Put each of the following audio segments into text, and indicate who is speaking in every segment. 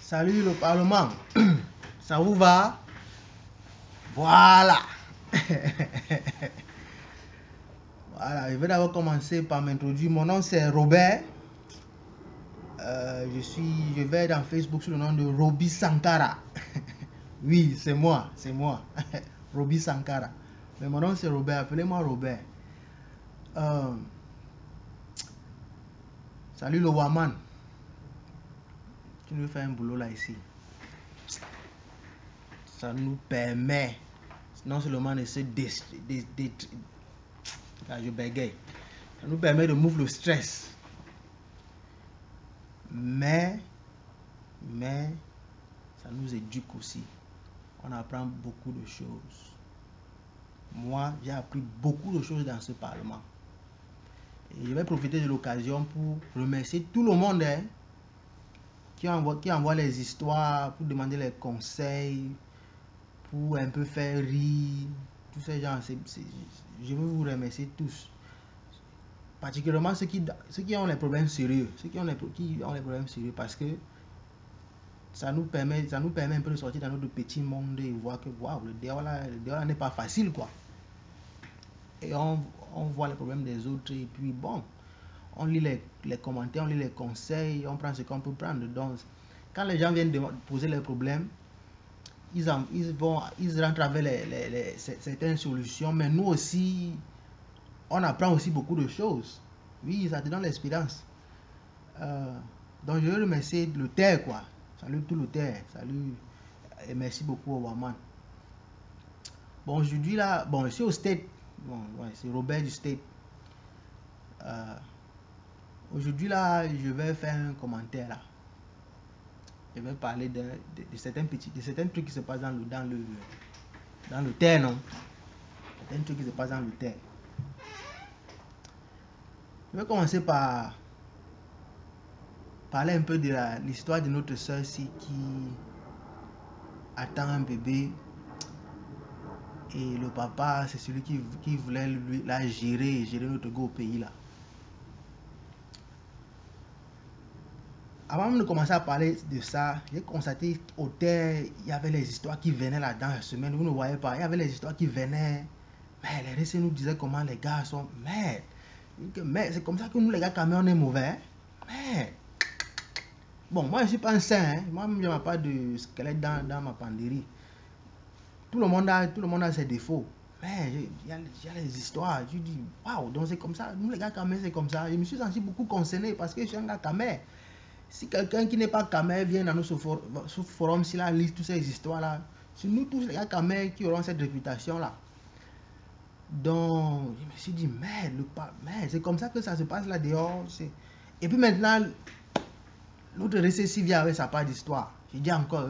Speaker 1: Salut le Parlement. Ça vous va? Voilà. Voilà, je vais d'abord commencer par m'introduire. Mon nom c'est Robert. Je vais dans Facebook sous le nom de Roby Sankara. Oui, c'est moi. Roby Sankara. Mais mon nom c'est Robert, appelez-moi Robert. Salut le Waman. Tu nous fais un boulot là ici. Ça nous permet non seulement de se je bégaye. Ça nous permet de move le stress. Mais ça nous éduque aussi. On apprend beaucoup de choses. Moi, j'ai appris beaucoup de choses dans ce Parlement. Et je vais profiter de l'occasion pour remercier tout le monde qui envoie les histoires, pour demander les conseils, pour un peu faire rire. Tous ces gens, je veux vous remercier tous. Particulièrement ceux qui ont les problèmes sérieux. Ceux qui ont les problèmes sérieux, parce que ça nous permet un peu de sortir dans notre petit monde et voir que waouh, le dehors là n'est pas facile quoi. Et on voit les problèmes des autres et puis bon, on lit les commentaires, on lit les conseils, on prend ce qu'on peut prendre. Donc quand les gens viennent poser leurs problèmes, ils rentrent avec certaines solutions, mais nous aussi on apprend aussi beaucoup de choses. Oui, ça te donne l'expérience. Donc je veux remercier le terre quoi. Salut tout le terre. Salut et merci beaucoup au Waman. Bon, aujourd'hui là, bon, je suis au State. Bon, ouais, c'est Robert du State. Aujourd'hui là, je vais faire un commentaire là. Je vais parler de certains trucs qui se passent dans le terre, non? Certains trucs qui se passent dans le terre. Je vais commencer par parler un peu de l'histoire de notre soeur ici qui attend un bébé. Et le papa, c'est celui qui voulait la gérer notre go au pays là. Avant de commencer à parler de ça, j'ai constaté au terre, il y avait les histoires qui venaient là dans la semaine, vous ne voyez pas, il y avait les histoires qui venaient. Mais les récits nous disaient comment les gars sont. Mais c'est comme ça que nous les gars, quand même, on est mauvais. Mais bon, moi je suis pas un saint, hein. Moi je n'ai pas de squelette dans ma penderie. Tout le monde a ses défauts. Mais il y a les histoires. Je dis, waouh, donc c'est comme ça. Nous les gars, quand même, c'est comme ça. Je me suis senti beaucoup concerné parce que je suis un gars quand même. Si quelqu'un qui n'est pas Kamer vient dans notre forum, s'il a lu toutes ces histoires-là, c'est nous tous les gars Kamer qui auront cette réputation-là. Donc, je me suis dit, merde, c'est comme ça que ça se passe là dehors. Et puis maintenant, l'autre récit vient avec sa part d'histoire. Je dis encore,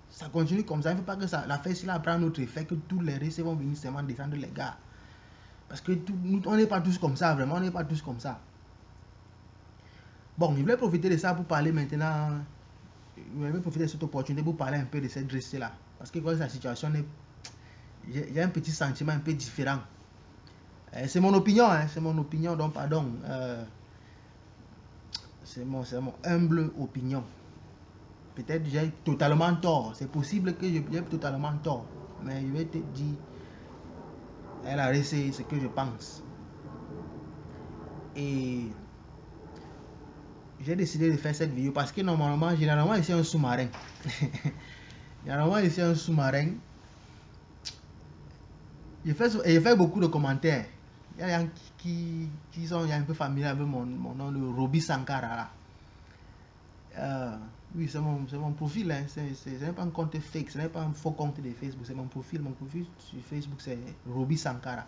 Speaker 1: ça continue comme ça. Il ne faut pas que la fête là prenne notre effet, que tous les récits vont venir seulement descendre les gars. Parce que on n'est pas tous comme ça, vraiment, on n'est pas tous comme ça. Bon, je voulais profiter de ça pour parler maintenant. Je vais profiter de cette opportunité pour parler un peu de cette dressée-là. Parce que quand la situation est. Il y a un petit sentiment un peu différent. C'est mon opinion, hein, c'est mon opinion, donc pardon. C'est mon humble opinion. Peut-être que j'ai totalement tort. C'est possible que j'ai totalement tort. Mais je vais te dire. Elle a resté ce que je pense. Et. J'ai décidé de faire cette vidéo parce que normalement, généralement, ici un sous-marin. Généralement, ici un sous-marin. Je fais beaucoup de commentaires. Il y a des gens qui sont un peu familiers avec mon nom de Roby Sankara. Oui, c'est mon profil. Hein. Ce n'est pas un compte fake, ce n'est pas un faux compte de Facebook. C'est mon profil. Mon profil sur Facebook, c'est Roby Sankara.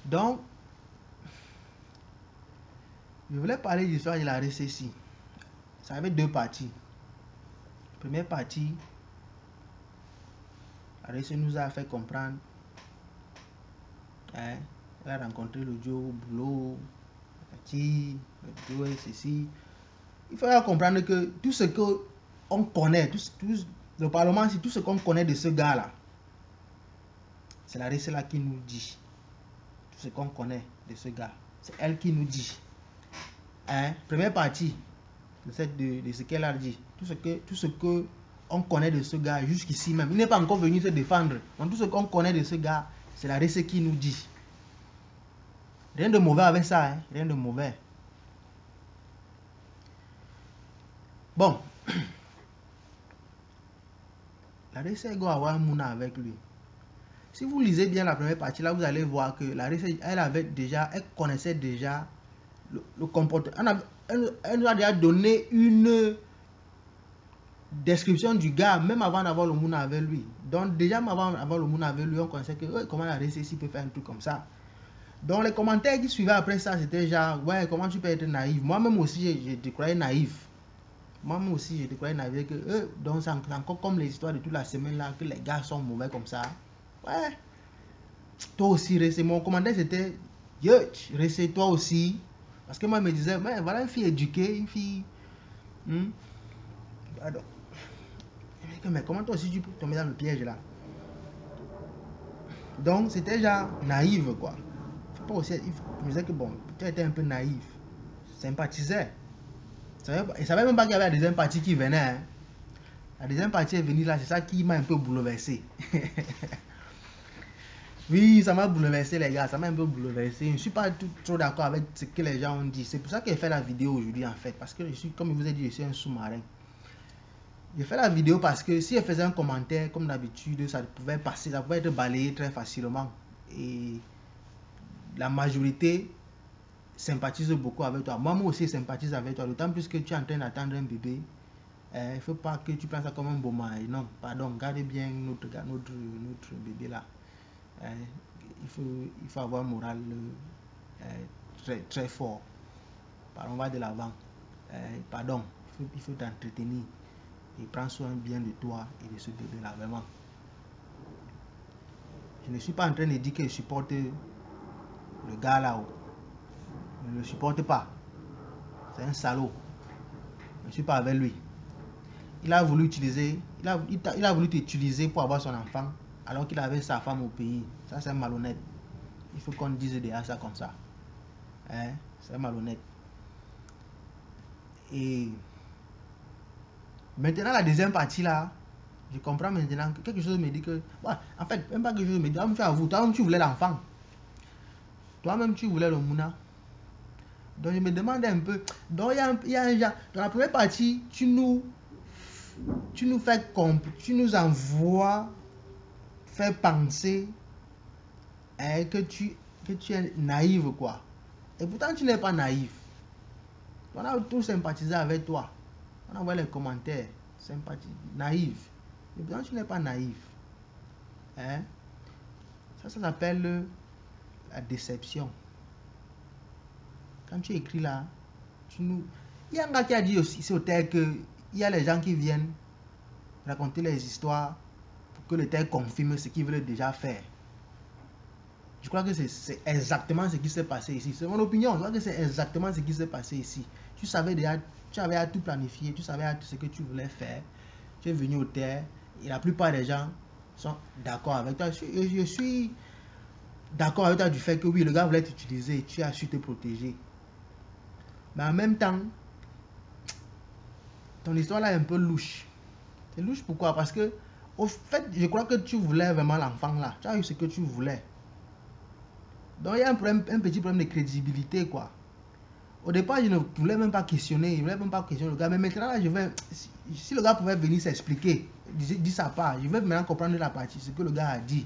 Speaker 1: Donc, je voulais parler de l'histoire de la RCC. Ça avait deux parties. Première partie, la RCC nous a fait comprendre. Hein, elle a rencontré le Joe au boulot, le Joe et ceci. Il faut comprendre que tout ce qu'on connaît, le Parlement, c'est tout ce qu'on connaît de ce gars-là. C'est la RCC là qui nous dit. Tout ce qu'on connaît de ce gars. C'est elle qui nous dit. Hein? Première partie. de ce qu'elle a dit. Tout ce que on connaît de ce gars jusqu'ici même. Il n'est pas encore venu se défendre. Donc tout ce qu'on connaît de ce gars, c'est la RC qui nous dit. Rien de mauvais avec ça, hein? Rien de mauvais. Bon. La RC doit avoir un mouna avec lui. Si vous lisez bien la première partie, là, vous allez voir que la RC, elle connaissait déjà le comportement. Elle nous a déjà donné une description du gars, même avant d'avoir le mouna avec lui. Donc, déjà, avant d'avoir le mouna avec lui, on connaissait que comment la RC peut faire un truc comme ça. Donc, les commentaires qui suivaient après ça, c'était genre, ouais, comment tu peux être naïf? Moi-même aussi, je te croyais naïf. Moi-même aussi, je te croyais naïf. Donc, c'est encore comme les histoires de toute la semaine là, que les gars sont mauvais comme ça. Ouais. Toi aussi, RC. Mon commentaire, c'était, RC, toi aussi. Parce que moi, je me disais, mais voilà une fille éduquée, une fille. Pardon. Mais comment toi aussi tu peux tomber dans le piège là? Donc c'était genre naïve quoi. Faut pas aussi, je me disais que bon, tu étais un peu naïf. Sympathisait. Et savait même pas qu'il y avait la deuxième partie qui venait. Hein. La deuxième partie est venue là, c'est ça qui m'a un peu bouleversé. Oui, ça m'a bouleversé les gars, ça m'a un peu bouleversé. Je ne suis pas trop d'accord avec ce que les gens ont dit. C'est pour ça que j'ai fait la vidéo aujourd'hui en fait. Parce que je suis, comme je vous ai dit, je suis un sous-marin. J'ai fait la vidéo parce que si elle faisait un commentaire comme d'habitude, ça pouvait passer, ça pouvait être balayé très facilement. Et la majorité sympathise beaucoup avec toi. Moi aussi sympathise avec toi, d'autant plus que tu es en train d'attendre un bébé. Il ne faut pas que tu prennes ça comme un bon mal. Non, pardon, garde bien notre bébé là. Il faut avoir un moral très, très fort. On va de l'avant. Pardon, il faut t'entretenir. Et prends soin bien de toi et de ce bébé là, vraiment. Je ne suis pas en train de dire que je supporte le gars là-haut. Je ne le supporte pas. C'est un salaud. Je ne suis pas avec lui. Il a voulu utiliser, il a voulu t'utiliser pour avoir son enfant alors qu'il avait sa femme au pays. Ça c'est malhonnête. Il faut qu'on dise déjà ça comme ça. Hein? C'est malhonnête. Et maintenant la deuxième partie là, je comprends maintenant que quelque chose me dit que, ouais, en fait, même pas quelque chose me dit, toi-même tu avoues, toi-même tu voulais l'enfant. Toi-même tu voulais le mouna. Donc je me demandais un peu, donc il y a un genre, dans la première partie, tu nous fais comprendre, tu nous envoies faire penser que tu es naïve quoi. Et pourtant tu n'es pas naïf. On a tous sympathisé avec toi. On envoie les commentaires, naïf. Et pourtant tu n'es pas naïf. Hein? Ça s'appelle la déception. Quand tu écris là, il y a un gars qui a dit aussi sur Terre qu'il y a les gens qui viennent raconter les histoires pour que le Terre confirme ce qu'ils veulent déjà faire. Je crois que c'est exactement ce qui s'est passé ici. C'est mon opinion. Je crois que c'est exactement ce qui s'est passé ici. Tu savais déjà, tu avais tout planifié, tu savais tout ce que tu voulais faire. Tu es venu au Terre et la plupart des gens sont d'accord avec toi. Je suis d'accord avec toi du fait que oui, le gars voulait t'utiliser et tu as su te protéger. Mais en même temps, ton histoire là est un peu louche. C'est louche pourquoi? Parce que, au fait, je crois que tu voulais vraiment l'enfant là. Tu as eu ce que tu voulais. Donc il y a un petit problème de crédibilité quoi. Au départ, je ne voulais même pas questionner, le gars. Mais maintenant, là, si le gars pouvait venir s'expliquer, dire sa part, je vais maintenant comprendre la partie, ce que le gars a dit.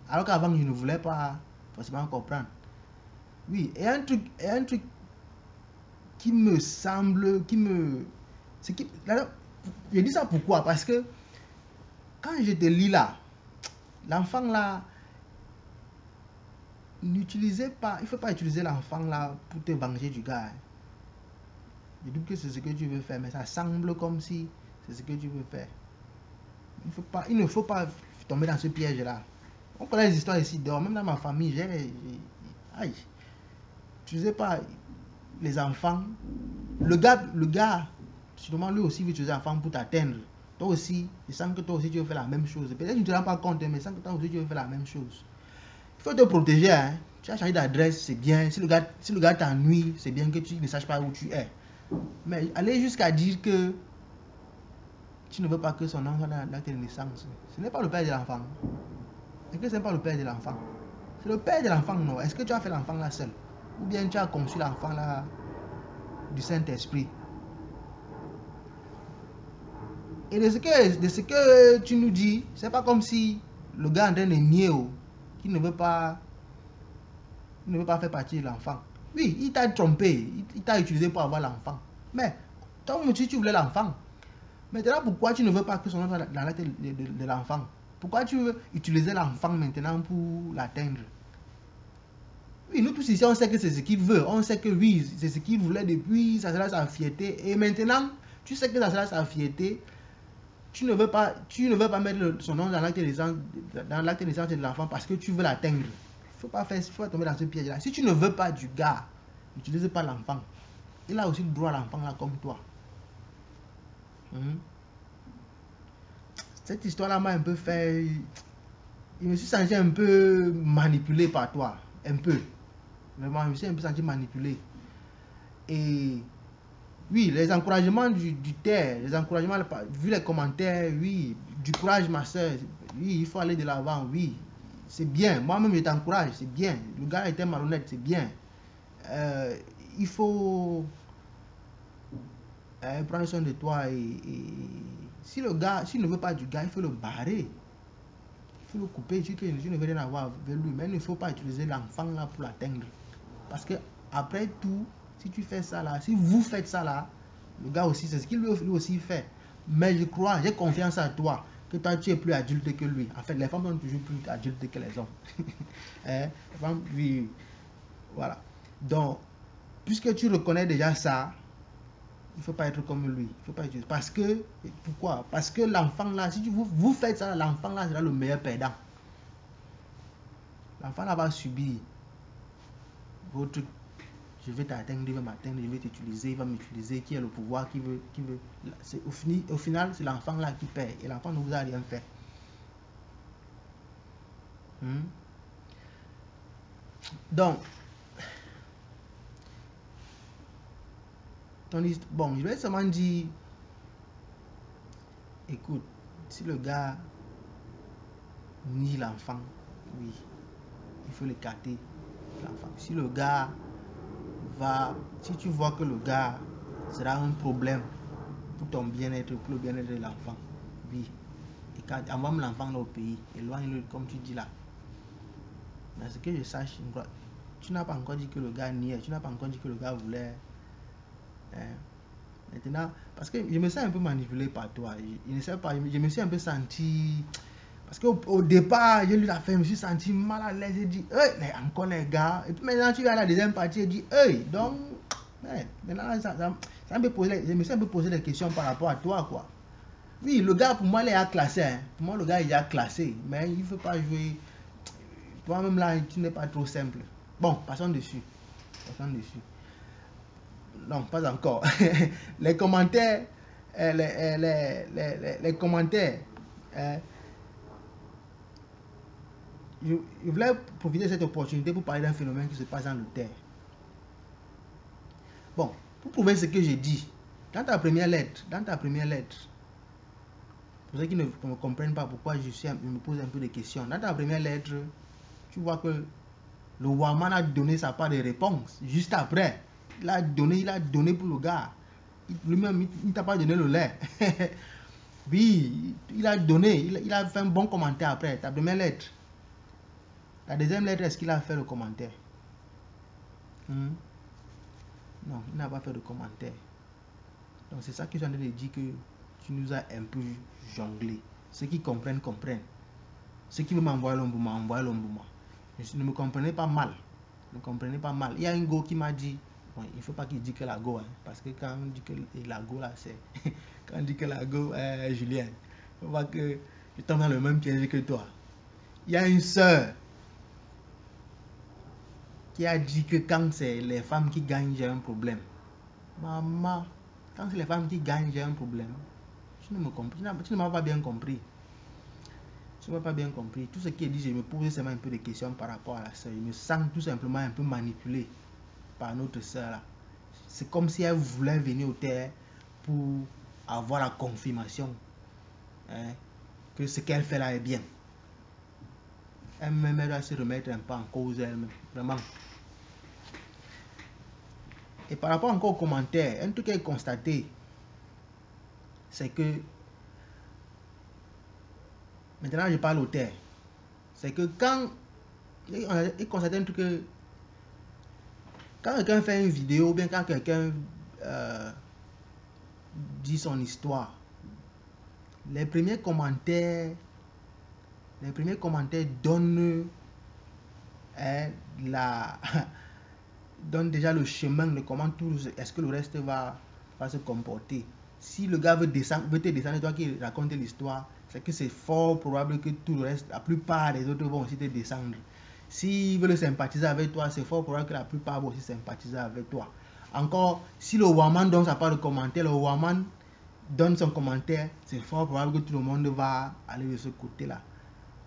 Speaker 1: Alors qu'avant, je ne voulais pas forcément comprendre. Oui, et un truc qui me semble, je dis ça pourquoi? Parce que quand je te lis là, l'enfant là, n'utilisez pas, il ne faut pas utiliser l'enfant là pour te venger du gars. Je dis que c'est ce que tu veux faire, mais ça semble comme si c'est ce que tu veux faire. Il ne faut pas tomber dans ce piège là. On connaît les histoires ici dehors, même dans ma famille, aïe, tu sais pas, les enfants, le gars, sûrement lui aussi veut utiliser l'enfant pour t'atteindre. Toi aussi, je sens que toi aussi tu veux faire la même chose. Peut-être que tu ne te rends pas compte, mais je sens que toi aussi tu veux faire la même chose. Il faut te protéger, hein. Tu as changé d'adresse, c'est bien. Si le gars t'ennuie, c'est bien que tu ne saches pas où tu es. Mais aller jusqu'à dire que tu ne veux pas que son nom soit dans l'acte de naissance, ce n'est pas le père de l'enfant. Est-ce que ce n'est pas le père de l'enfant? C'est le père de l'enfant, non? Est-ce que tu as fait l'enfant là seul? Ou bien tu as conçu l'enfant là du Saint-Esprit? Et de ce que tu nous dis, c'est pas comme si le gars est en train de nier qu'il ne veut pas faire partie de l'enfant. Oui, il t'a trompé, il t'a utilisé pour avoir l'enfant. Mais toi aussi tu voulais l'enfant. Maintenant, pourquoi tu ne veux pas que son nom soit dans la tête de l'enfant? Pourquoi tu veux utiliser l'enfant maintenant pour l'atteindre? Oui, nous tous ici, on sait que c'est ce qu'il veut. On sait que oui, c'est ce qu'il voulait depuis, ça sera sa fierté. Et maintenant, tu sais que ça sera sa fierté. Tu ne veux pas mettre son nom dans l'acte de naissance de l'enfant parce que tu veux l'atteindre. Il ne faut pas tomber dans ce piège-là. Si tu ne veux pas du gars, n'utilise pas l'enfant. Il a aussi le droit à l'enfant là comme toi. Cette histoire-là m'a un peu fait... Je me suis senti un peu manipulé par toi. Un peu. Vraiment, je me suis un peu senti manipulé. Et oui, les encouragements du terre, les encouragements, vu les commentaires, oui, du courage ma soeur, oui, il faut aller de l'avant, oui, c'est bien. Moi-même, je t'encourage, c'est bien. Le gars était malhonnête, c'est bien. Il faut prendre soin de toi et si le gars, s'il ne veut pas du gars, il faut le barrer. Il faut le couper, tu ne veux rien avoir avec lui. Mais il ne faut pas utiliser l'enfant là pour l'atteindre. Parce que après tout, si tu fais ça là, si vous faites ça là, le gars aussi, c'est ce qu'il lui aussi fait. Mais je crois, j'ai confiance en toi, que toi tu es plus adulte que lui. En fait, les femmes sont toujours plus adultes que les hommes. Les femmes, oui, voilà. Donc, puisque tu reconnais déjà ça, il ne faut pas être comme lui. Il faut pas être... Parce que, pourquoi? Parce que l'enfant là, si vous faites ça, l'enfant là sera le meilleur perdant. L'enfant là va subir votre... Je vais t'atteindre, il va m'atteindre, je vais t'utiliser, il va m'utiliser, qui a le pouvoir, qui veut... Au final, c'est l'enfant là qui perd. Et l'enfant ne vous a rien fait. Donc, bon, je vais seulement dire, écoute, si le gars nie l'enfant, oui, il faut l'écarter, l'enfant. Si le gars si tu vois que le gars sera un problème pour ton bien-être, pour le bien-être de l'enfant, oui, écarte, envoie l'enfant là au pays, éloigne-le comme tu dis là. Mais ce que je sache, tu n'as pas encore dit que le gars niait, tu n'as pas encore dit que le gars voulait. Maintenant, parce que je me sens un peu manipulé par toi. Je ne sais pas, je me suis un peu senti. Parce qu'au départ, j'ai lu la fin, je me suis senti mal à l'aise. J'ai dit, hey, encore les gars. Et puis maintenant, tu vas à la deuxième partie et dis, hey, donc, maintenant, ça me posait, je me suis un peu posé des questions par rapport à toi, quoi. Oui, le gars, pour moi, il est classé. Hein. Pour moi, le gars, il est classé. Mais il ne faut pas jouer. Toi-même, là, tu n'es pas trop simple. Bon, passons dessus. Passons dessus. Non, pas encore. Les commentaires, les commentaires. Je voulais profiter de cette opportunité pour parler d'un phénomène qui se passe dans le terre. Bon, pour prouver ce que j'ai dit, dans ta première lettre, pour ceux qui ne me comprennent pas pourquoi je me pose un peu de questions, dans ta première lettre, tu vois que le Waman a donné sa part de réponse juste après. Il a donné pour le gars. Lui-même, il ne t'a pas donné le lait. Oui, il a donné, il a fait un bon commentaire après, ta première lettre. La deuxième lettre, est-ce qu'il a fait le commentaire? Non, il n'a pas fait de commentaire. Donc c'est ça que j'en ai dit que tu nous as un peu jonglé. Ceux qui comprennent, comprennent. Ceux qui veulent m'envoyer l'ombouma, envoyer l'ombouma. Ne me comprenez pas mal. Ne comprenez pas mal. Il y a un go qui m'a dit, bon, il ne faut pas qu'il dise que la go, hein, parce que quand on dit que la go là, c'est... quand on dit que la go, Julien, il faut pas que je tombe dans le même piège que toi. Il y a une soeur qui a dit que quand c'est les femmes qui gagnent, j'ai un problème. Maman, quand c'est les femmes qui gagnent, j'ai un problème. Tu ne m'as pas bien compris. Tu ne m'as pas bien compris. Tout ce qui est dit, je me pose seulement un peu de questions par rapport à la soeur. Je me sens tout simplement un peu manipulé par notre soeur là. c'est comme si elle voulait venir au terre pour avoir la confirmation, hein, que ce qu'elle fait là est bien. Elle-même, elle doit se remettre un peu en cause elle-même, vraiment. Et par rapport encore aux commentaires, un truc qu'elle a constaté, c'est que, maintenant je parle au terre, c'est que quand, il constate un truc que, quand quelqu'un fait une vidéo, ou bien quand quelqu'un dit son histoire, les premiers commentaires donnent donne déjà le chemin de comment tout, est-ce que le reste va se comporter. Si le gars veut te descendre, toi qui raconte l'histoire, c'est que c'est fort probable que tout le reste, la plupart des autres vont aussi te descendre. S'ils veulent sympathiser avec toi, c'est fort probable que la plupart vont aussi sympathiser avec toi. Encore, si le Waman donne sa part de commentaire, le Waman donne son commentaire, c'est fort probable que tout le monde va aller de ce côté-là.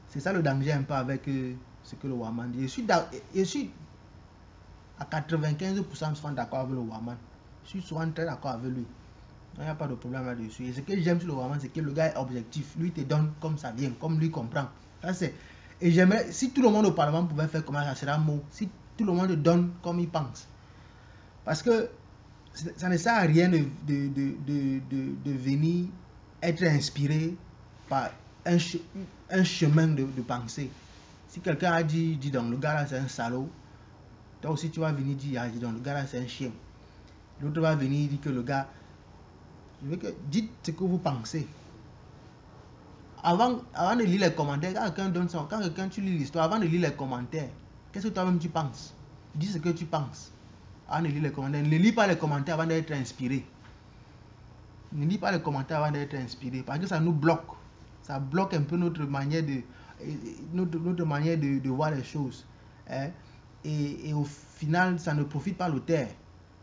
Speaker 1: C'est ça le danger un peu avec ce que le Waman dit. Je suis à 95% d'accord avec le Waman. Je suis souvent très d'accord avec lui. Il n'y a pas de problème là-dessus. Et ce que j'aime sur le Waman, c'est que le gars est objectif. Lui, il te donne comme ça vient, comme lui comprend. Ça, c'est... Et j'aimerais, si tout le monde au Parlement pouvait faire comme ça, serait mot. Si tout le monde donne comme il pense. Parce que ça ne sert à rien de venir être inspiré par un chemin de pensée. Si quelqu'un a dit donc le gars là c'est un salaud, toi aussi tu vas venir dire donc le gars là c'est un chien. L'autre va venir dire que le gars, je veux que dites ce que vous pensez. Avant de lire les commentaires, quand quelqu'un tu lis l'histoire, avant de lire les commentaires, qu'est-ce que toi-même tu penses? Dis ce que tu penses. Avant de lire les commentaires, ne lis pas les commentaires avant d'être inspiré. Ne lis pas les commentaires avant d'être inspiré, parce que ça nous bloque. Ça bloque un peu notre manière de voir les choses. Hein? Et au final, ça ne profite pas l'auteur.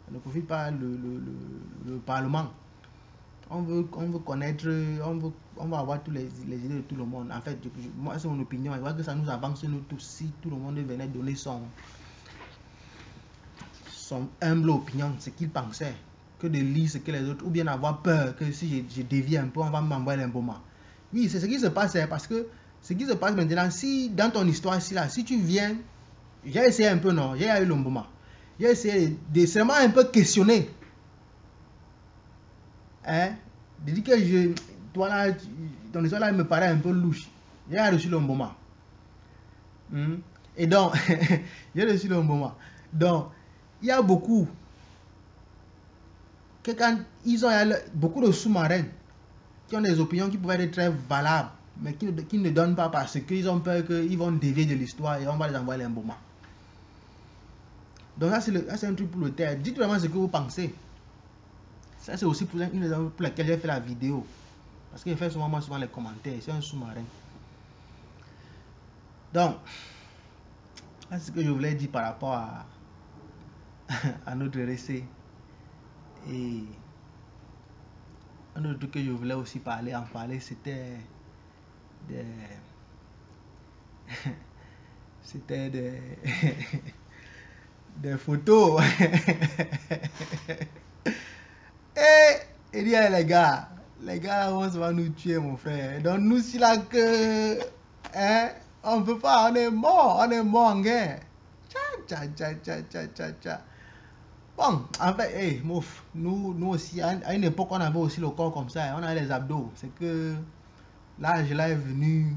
Speaker 1: Ça ne profite pas le Parlement. On veut connaître, on va avoir toutes les idées de tout le monde. En fait, moi, c'est mon opinion. Je vois que ça nous avance nous tous si tout le monde venait donner son humble opinion, ce qu'il pensait, que de lire ce que les autres, ou bien avoir peur que si je dévie un peu, on va m'envoyer l'embaument. Oui, c'est ce qui se passe, parce que ce qui se passe maintenant, si dans ton histoire, si tu viens, j'ai essayé un peu, non, j'ai eu l'embaument. J'ai essayé de seulement un peu questionner. Hein, de dire que toi là, ton histoire là me paraît un peu louche. J'ai reçu l'embaument. Et donc, j'ai reçu l'embaument. Donc, il y a beaucoup que quand ils ont beaucoup de sous-marins qui ont des opinions qui peuvent être très valables, mais qui ne donnent pas parce qu'ils ont peur qu'ils vont dévier de l'histoire et on va les envoyer l'embaument. Donc ça c'est un truc pour le terre. Dites vraiment ce que vous pensez. Ça c'est aussi pour laquelle j'ai fait la vidéo. Parce qu'il fait souvent les commentaires. C'est un sous-marin. Donc, c'est ce que je voulais dire par rapport à notre récit. Et un autre truc que je voulais aussi en parler, c'était des photos. Et il y a les gars là, on va nous tuer, mon frère. Donc nous, si là que, hein, on peut pas, on est mort en guerre. Bon, en fait, nous aussi, à une époque, on avait aussi le corps comme ça, on avait les abdos. C'est que l'âge là est venu,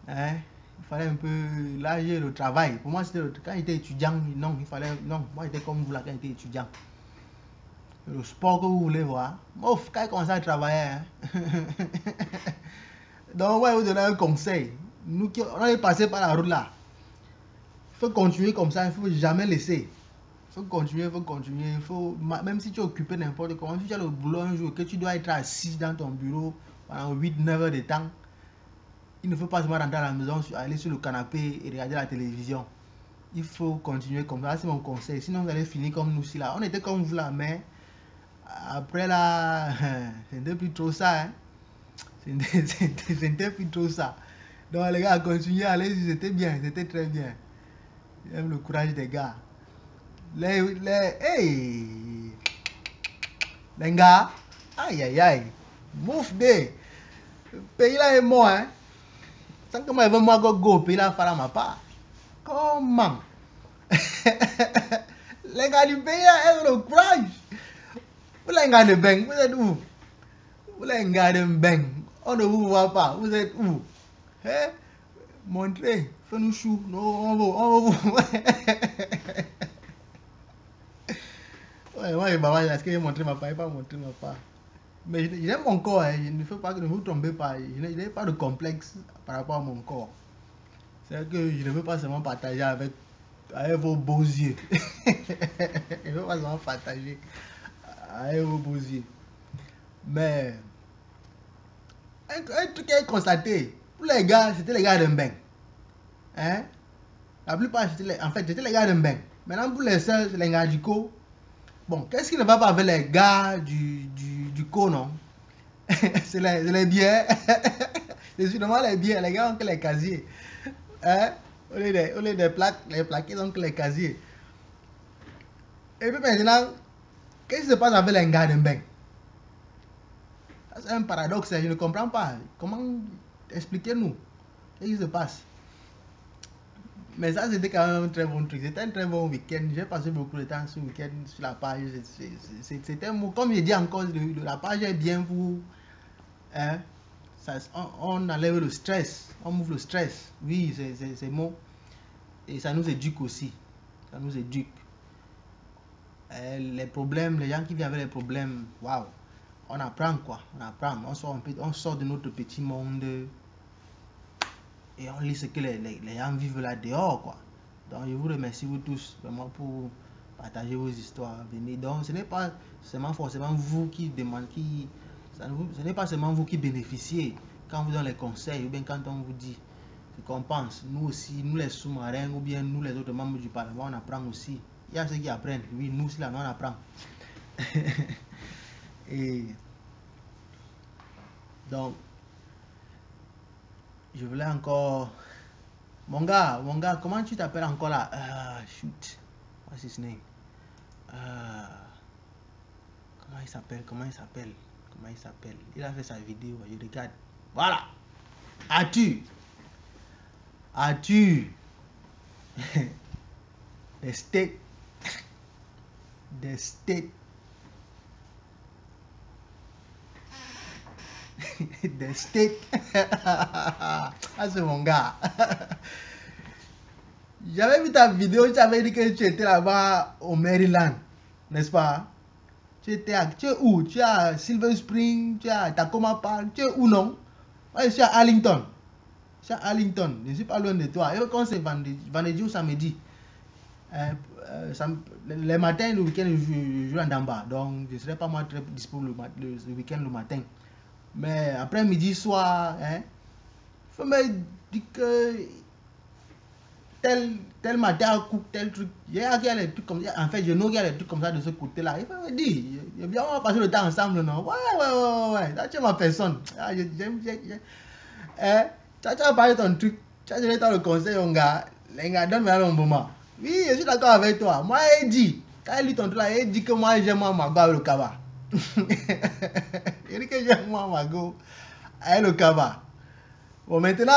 Speaker 1: hein, il fallait un peu, l'âge et le travail. Pour moi, quand j'étais étudiant, non, moi j'étais comme vous là quand j'étais étudiant. Le sport que vous voulez voir, quand il commence à travailler, hein. Donc, ouais, vous donner un conseil. Nous qui on est passé par la route là, il faut continuer comme ça, il ne faut jamais laisser. Il faut continuer, même si tu es occupé n'importe comment, si tu as le boulot un jour, que tu dois être assis dans ton bureau pendant 8-9 heures de temps, il ne faut pas seulement rentrer à la maison, aller sur le canapé et regarder la télévision. Il faut continuer comme ça, c'est mon conseil. Sinon, vous allez finir comme nous ici là. On était comme vous là, mais après là, c'était plus trop ça. Hein? C'était plus trop ça. Donc les gars, continuez, allez, c'était bien, c'était très bien. J'aime le courage des gars. Hey, les gars, aïe aïe aïe, mouf de, le pays là est mort, hein. Sans que moi, je veux moi go, pays là, faire ma part. Comment? Les gars du pays là, ils ont le courage. Vous les gars de Beng, vous êtes où? Vous les gars de Beng, on ne vous voit pas, vous êtes où? Hein? Montrez, fais-nous chou, on vous. Ouais, moi, bah, est-ce que j'ai montré ma part? Il n'a pas montré ma part. Mais j'aime mon corps, hein. Je ne fais pas que ne vous trompez pas. Je n'ai pas de complexe par rapport à mon corps. C'est que je ne veux pas seulement partager avec vos beaux yeux. Je ne veux pas seulement partager avec vos beaux yeux. Mais un truc à constater, pour les gars, c'était les gars de Mbeng. Hein? La plupart, c'était les gars de Mbeng. Maintenant, pour les seuls, c'est les gars du Co. Bon, qu'est-ce qui ne va pas avec les gars du Co, non? C'est les biens. C'est sûrement les biens. Les gars ont que les casiers. Hein? Au lieu des plaques, les plaqués ont que les casiers. Et puis maintenant, qu'est-ce qui se passe avec les gars de Mbeng? C'est un paradoxe, je ne comprends pas. Comment expliquez-nous? Qu'est-ce qui se passe? Mais ça, c'était quand même un très bon truc. C'était un très bon week-end. J'ai passé beaucoup de temps ce week-end sur la page. C'était un mot, comme je dis encore, la page est bien pour. Hein, ça, on enlève le stress. On ouvre le stress. Oui, c'est mot. Et ça nous éduque aussi. Ça nous éduque. Les problèmes, les gens qui viennent avec les problèmes, waouh. On apprend quoi. On apprend. On sort de notre petit monde. Et on lit ce que les gens vivent là dehors, quoi. Donc, je vous remercie vous tous vraiment pour partager vos histoires. Venez. Donc, ce n'est pas seulement forcément vous qui demandez, ce n'est pas seulement vous qui bénéficiez quand on vous donne les conseils ou bien quand on vous dit ce qu'on pense. Nous aussi, nous les sous-marins ou bien nous les autres membres du Parlement, on apprend aussi. Il y a ceux qui apprennent. Oui, nous aussi, là, on apprend. Et donc, je voulais encore... Mon gars, comment tu t'appelles encore là? Shoot. What's his name? Comment il s'appelle? Il a fait sa vidéo, je regarde. Voilà. As-tu des steaks des steaks. Ah, c'est mon gars. J'avais vu ta vidéo, tu avais dit que tu étais là-bas au Maryland, n'est-ce pas? Tu es où? Tu es à Silver Spring, tu es à Tacoma Park, tu es où non? Moi, je suis à Arlington. Je suis à Arlington, je ne suis pas loin de toi. Et quand c'est vendredi ou samedi, les matins, le week-end, je joue en Damba. Donc, je ne serai pas moi très disponible le week-end, le matin. Mais après-midi, soir, hein, il faut me dire que tel matin, coupe tel truc. Il y a des trucs comme ça. En fait, je know qu'il y a des trucs comme ça de ce côté-là. Il faut me dire, viens, on va passer le temps ensemble, non? Ouais. Ça, tu es ma personne. Ah, j'aime. Hein? Tu vas parler de ton truc. Tu vas donner le conseil aux gars. Les gars, donne-moi un moment. Oui, je suis d'accord avec toi. Moi, il dit, quand il lit ton truc là, il dit que moi, j'aime moi Mago avec le Kaba. Il dit que j'aime moi Mago avec le Kaba. Bon, maintenant,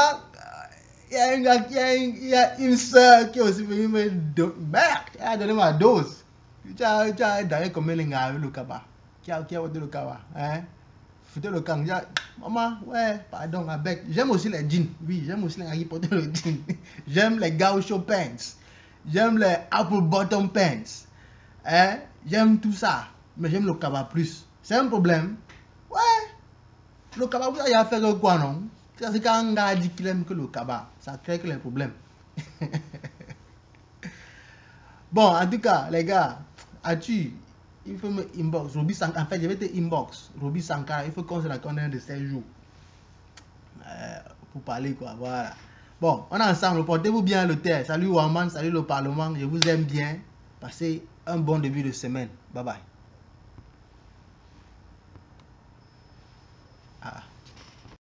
Speaker 1: il y a un gars il y a une soeur qui est aussi venue me donner. Merde, elle a donné ma dose. Tu as donné combien de gars avec le Kaba? Qui a voté le Kaba? Hein? Foutu le camp. Maman, ouais, pardon, avec. J'aime aussi les jeans. Oui, j'aime aussi les gars qui portent le jean. J'aime les gaucho pants. J'aime les apple bottom pants. Hein? J'aime tout ça. Mais j'aime le Kaba plus. C'est un problème. Ouais. Le Kaba, vous avez fait quoi, non? C'est quand un gars dit qu'il aime que le Kaba. Ça crée que les problèmes. Bon, en tout cas, les gars, il faut me inbox. Roby Sankara, en fait, je vais te inbox. Roby Sankara, il faut qu'on se raconte un de ces jours. Pour parler, quoi. Voilà. Bon, on est ensemble. Portez-vous bien le terre. Salut Waman, salut le Parlement. Je vous aime bien. Passez un bon début de semaine. Bye bye.